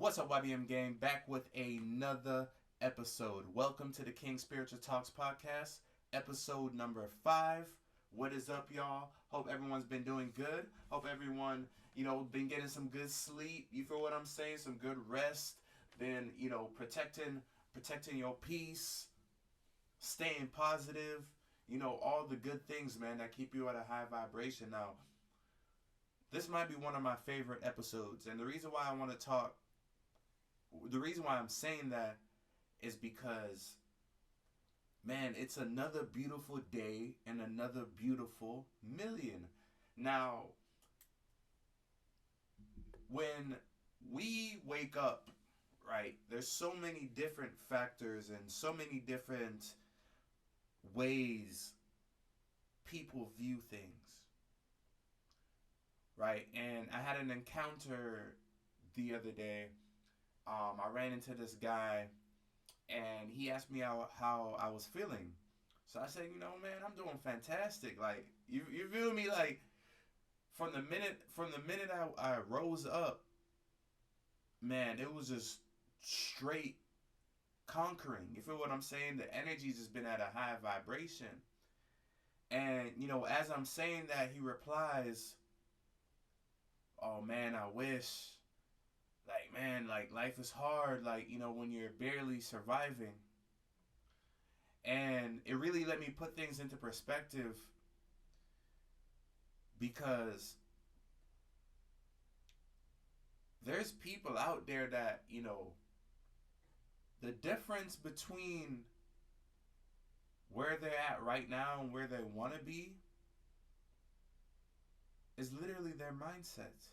What's up, YBM gang? Back with another episode. Welcome to the King Spiritual Talks podcast, episode number 5. What is up, y'all? Hope everyone's been doing good. Hope everyone, been getting some good sleep. You feel what I'm saying? Some good rest. Been, protecting your peace, staying positive. All the good things, man, that keep you at a high vibration. Now, this might be one of my favorite episodes, and the reason why I want to talk the reason why I'm saying that is because, man, it's another beautiful day and another beautiful million. Now, when we wake up, right, there's so many different factors and so many different ways people view things, right? And I had an encounter the other day. I ran into this guy and he asked me how I was feeling. So I said, man, I'm doing fantastic. Like, you feel me? Like, from the minute I rose up, man, it was just straight conquering. You feel what I'm saying? The energy's just been at a high vibration. And, as I'm saying that, he replies, "Oh man, I wish, like, man, like, life is hard, like, when you're barely surviving." And it really let me put things into perspective because there's people out there that, the difference between where they're at right now and where they want to be is literally their mindset.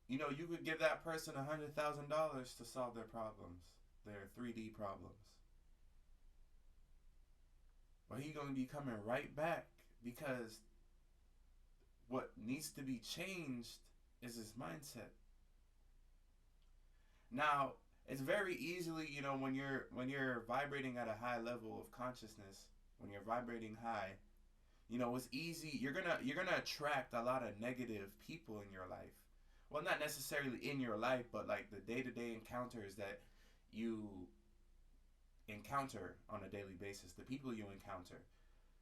You could give that person $100,000 to solve their problems, their 3D problems. But he's going to be coming right back because what needs to be changed is his mindset. Now, it's very easily, when you're vibrating at a high level of consciousness, when you're vibrating high, it's easy. You're gonna attract a lot of negative people in your life. Well, not necessarily in your life, but like the day-to-day encounters that you encounter on a daily basis, the people you encounter.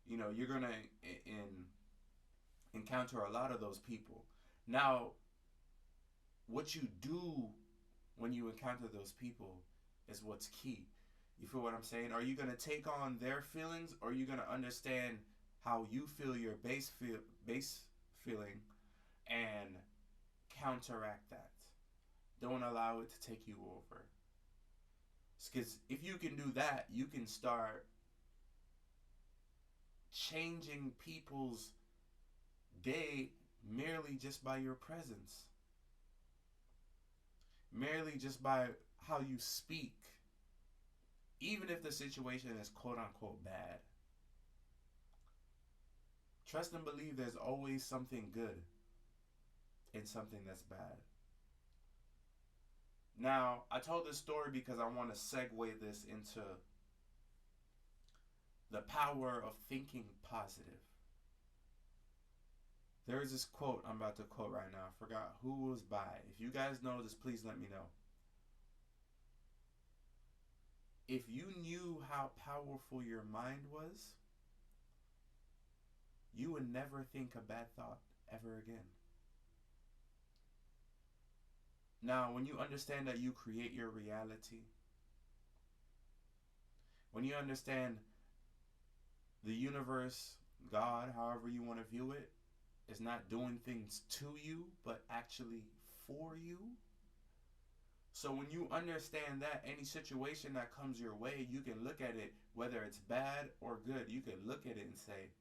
You're gonna encounter a lot of those people. Now, what you do when you encounter those people is what's key. You feel what I'm saying? Are you gonna take on their feelings, or are you gonna understand how you feel your base feeling and counteract that? Don't allow it to take you over. Because if you can do that, you can start changing people's day merely just by your presence, merely just by how you speak, even if the situation is quote unquote bad. Trust and believe there's always something good in something that's bad. Now, I told this story because I want to segue this into the power of thinking positive. There is this quote I'm about to quote right now. I forgot who it was by. If you guys know this, please let me know. If you knew how powerful your mind was, you would never think a bad thought ever again. Now, when you understand that you create your reality, when you understand the universe, God, however you want to view it, is not doing things to you, but actually for you. So when you understand that, any situation that comes your way, you can look at it, whether it's bad or good, you can look at it and say,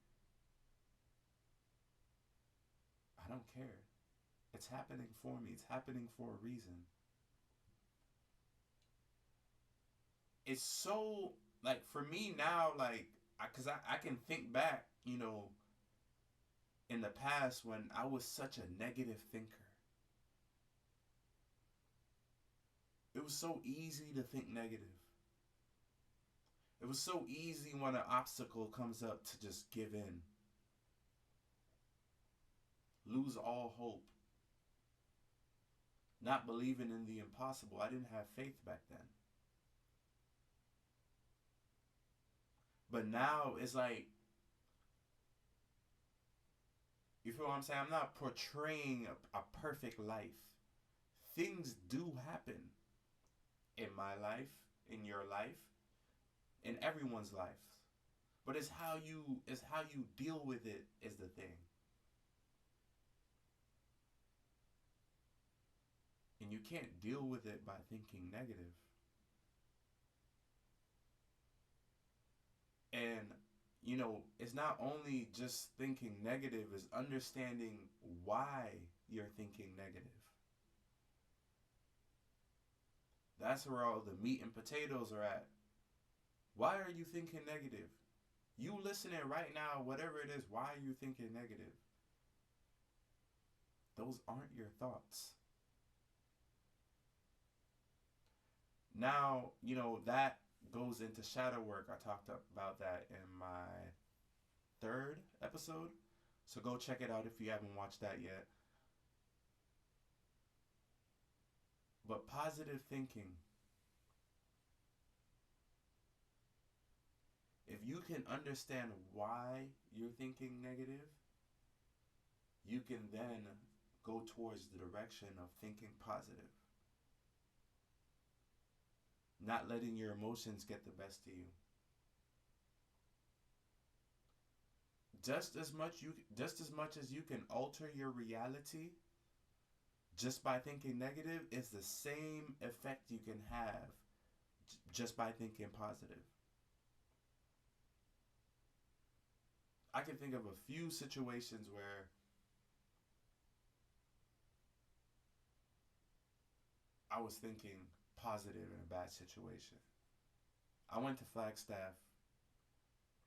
I don't care. It's happening for me. It's happening for a reason. It's so, like, for me now, like, because I can think back, in the past when I was such a negative thinker. It was so easy to think negative. It was so easy when an obstacle comes up to just give in, lose all hope. not believing in the impossible. I didn't have faith back then. But now it's like, you feel what I'm saying? I'm not portraying a perfect life. Things do happen in my life, in your life, in everyone's life. But it's how you deal with it is the thing. And you can't deal with it by thinking negative. And it's not only just thinking negative, it's understanding why you're thinking negative. That's where all the meat and potatoes are at. Why are you thinking negative? You listening right now, whatever it is, why are you thinking negative? Those aren't your thoughts. Now, that goes into shadow work. I talked about that in my third episode. So go check it out if you haven't watched that yet. But positive thinking, if you can understand why you're thinking negative, you can then go towards the direction of thinking positive. Not letting your emotions get the best of you. Just as much as you can alter your reality just by thinking negative, is the same effect you can have just by thinking positive. I can think of a few situations where I was thinking positive in a bad situation. I went to Flagstaff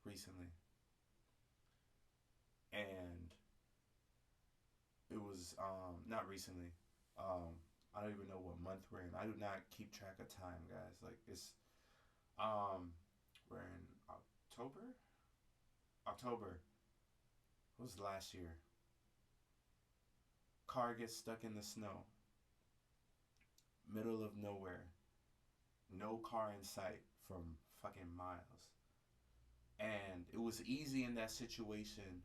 recently, and it was not recently. I don't even know what month we're in. I do not keep track of time, guys. Like it's we're in October. October. It was last year. Car gets stuck in the snow, middle of nowhere. No car in sight from fucking miles. And it was easy in that situation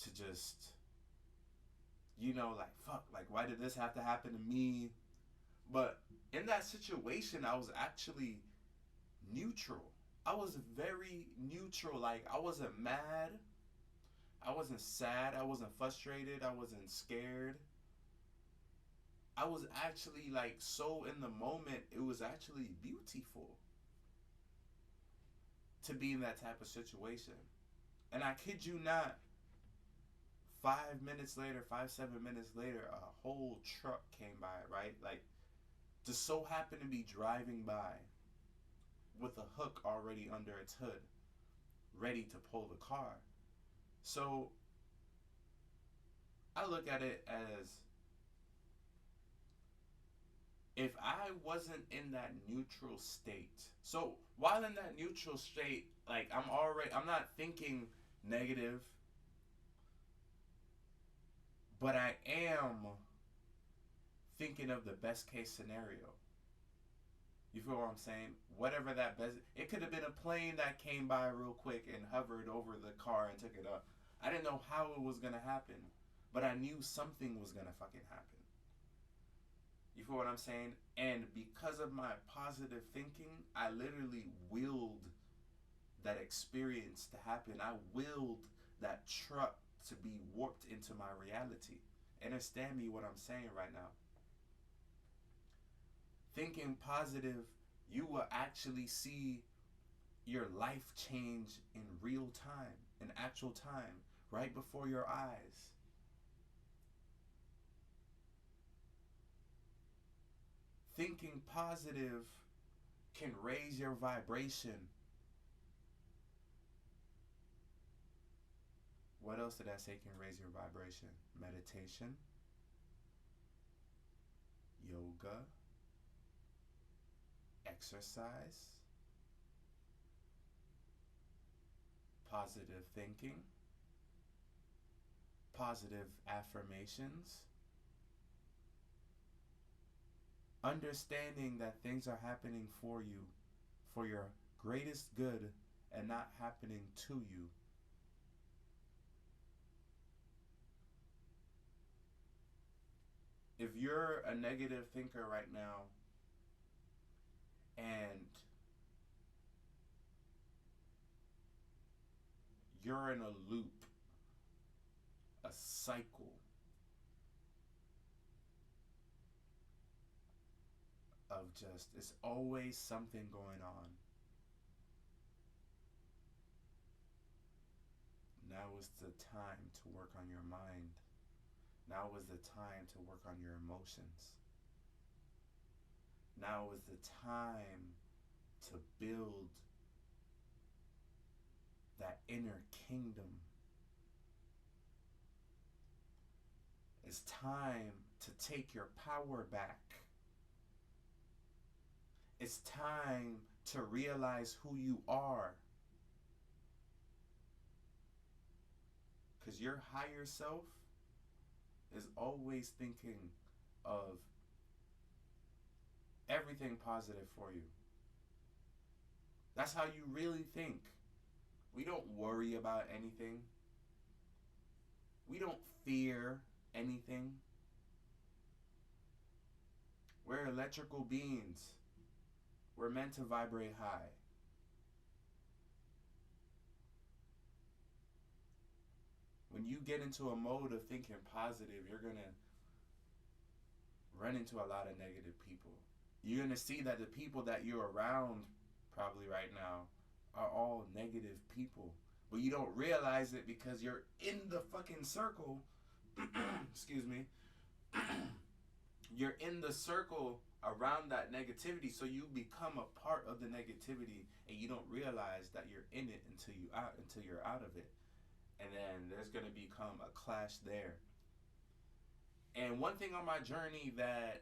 to just, like, fuck, like, why did this have to happen to me? But in that situation, I was actually neutral. I was very neutral. Like, I wasn't mad. I wasn't sad. I wasn't frustrated. I wasn't scared. I was actually, like, so in the moment. It was actually beautiful to be in that type of situation. And I kid you not, 5 minutes later, 7 minutes later, a whole truck came by, right? Like, just so happened to be driving by with a hook already under its hood, ready to pull the car. So I look at it as, if I wasn't in that neutral state, so while in that neutral state, like, I'm not thinking negative, but I am thinking of the best case scenario. You feel what I'm saying? Whatever that best, it could have been a plane that came by real quick and hovered over the car and took it up. I didn't know how it was gonna happen, but I knew something was gonna fucking happen. You feel what I'm saying? And because of my positive thinking, I literally willed that experience to happen. I willed that truck to be warped into my reality. Understand me what I'm saying right now. Thinking positive, you will actually see your life change in real time, in actual time, right before your eyes. Thinking positive can raise your vibration. What else did I say can raise your vibration? Meditation, yoga, exercise, positive thinking, positive affirmations, Understanding that things are happening for you, for your greatest good, and not happening to you. If you're a negative thinker right now and you're in a loop, a cycle of just, it's always something going on. Now is the time to work on your mind. Now is the time to work on your emotions. Now is the time to build that inner kingdom. It's time to take your power back. It's time to realize who you are. Because your higher self is always thinking of everything positive for you. That's how you really think. We don't worry about anything. We don't fear anything. We're electrical beings. We're meant to vibrate high. When you get into a mode of thinking positive, you're going to run into a lot of negative people. You're going to see that the people that you're around probably right now are all negative people. But you don't realize it because you're in the fucking circle. Excuse me. You're in the circle around that negativity, so you become a part of the negativity, and you don't realize that you're in it until you're out of it. And then there's going to become a clash there. And one thing on my journey that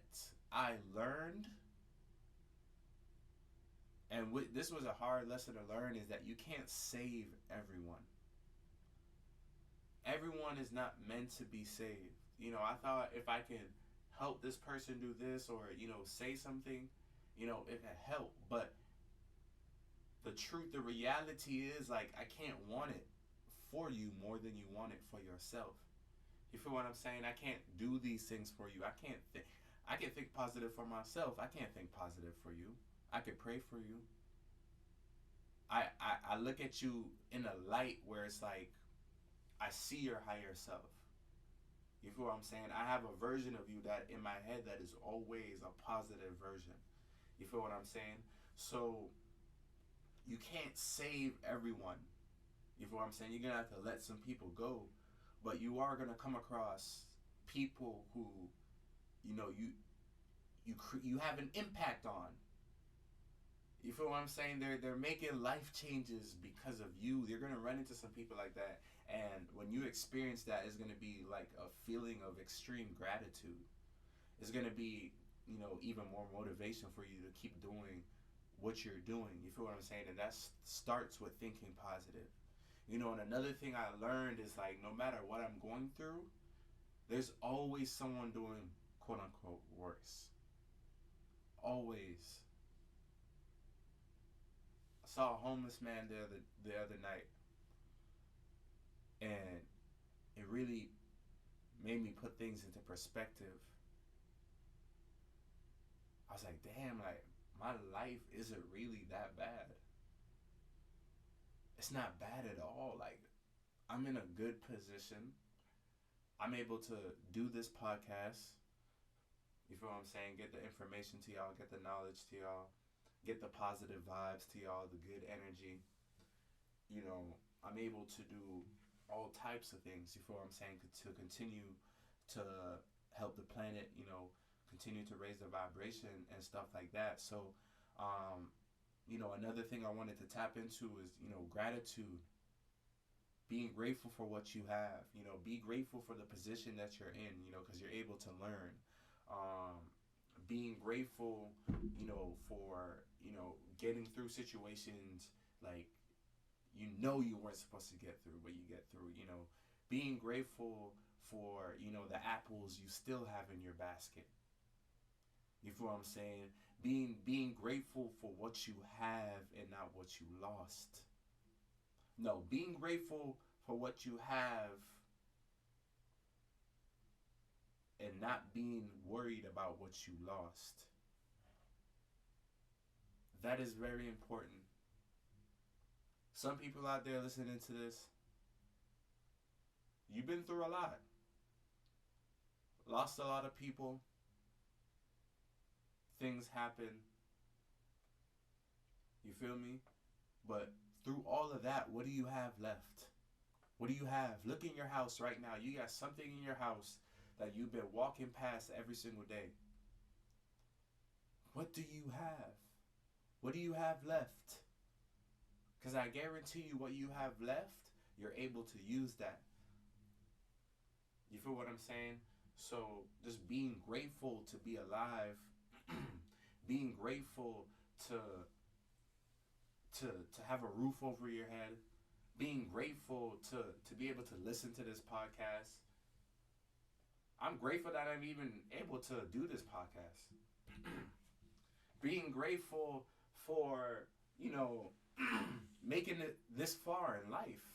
I learned, and this was a hard lesson to learn, is that you can't save everyone. Everyone is not meant to be saved. You know, I thought if I could help this person do this, or, you know, say something, you know, it can help. But the truth, the reality is, like, I can't want it for you more than you want it for yourself. You feel what I'm saying? I can't do these things for you. I can think positive for myself. I can't think positive for you. I could pray for you. I look at you in a light where it's like, I see your higher self. You feel what I'm saying? I have a version of you that in my head that is always a positive version. You feel what I'm saying? So you can't save everyone. You feel what I'm saying? You're going to have to let some people go. But you are going to come across people who, you know, you have an impact on. You feel what I'm saying? They're making life changes because of you. You're going to run into some people like that. And when you experience that, it's going to be like a feeling of extreme gratitude. It's going to be, you know, even more motivation for you to keep doing what you're doing. You feel what I'm saying? And that starts with thinking positive. You know, and another thing I learned is, like, no matter what I'm going through, there's always someone doing quote unquote worse. Always. I saw a homeless man the other night, and it really made me put things into perspective. I was like, damn, like, my life isn't really that bad. It's not bad at all. Like, I'm in a good position. I'm able to do this podcast. You feel what I'm saying? Get the information to y'all, get the knowledge to y'all, get the positive vibes to y'all, the good energy. You know, I'm able to do all types of things, you feel what I'm saying, to continue to help the planet, you know, continue to raise the vibration and stuff like that. So, you know, another thing I wanted to tap into is, you know, gratitude. Being grateful for what you have, you know, be grateful for the position that you're in, you know, because you're able to learn. Being grateful, you know, for, you know, getting through situations like, you know, you weren't supposed to get through, but you get through, you know. Being grateful for, you know, the apples you still have in your basket. You feel what I'm saying? Being grateful for what you have and not what you lost. No, being grateful for what you have and not being worried about what you lost. That is very important. Some people out there listening to this, you've been through a lot. Lost a lot of people. Things happen. You feel me? But through all of that, what do you have left? What do you have? Look in your house right now. You got something in your house that you've been walking past every single day. What do you have? What do you have left? Because I guarantee you what you have left, you're able to use that. You feel what I'm saying? So just being grateful to be alive, being grateful to have a roof over your head, being grateful to be able to listen to this podcast. I'm grateful that I'm even able to do this podcast. Being grateful for, making it this far in life.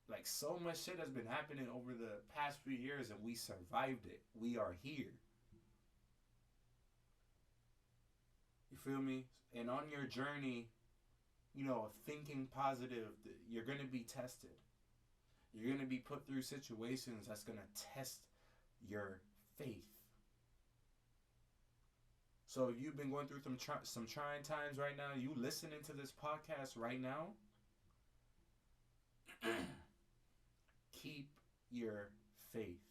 Like, so much shit has been happening over the past few years and we survived it. We are here. You feel me? And on your journey, of thinking positive, you're going to be tested. You're going to be put through situations that's going to test your faith. So if you've been going through some trying times right now, you listening to this podcast right now, keep your faith.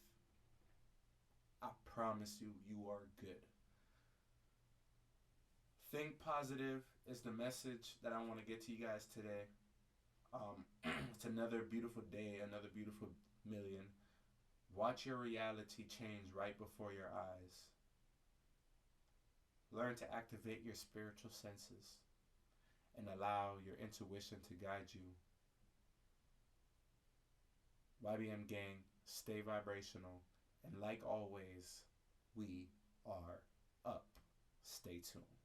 I promise you, you are good. Think positive is the message that I want to get to you guys today. It's another beautiful day, another beautiful million. Watch your reality change right before your eyes. Learn to activate your spiritual senses and allow your intuition to guide you. YBM gang, stay vibrational, and like always, we are up. Stay tuned.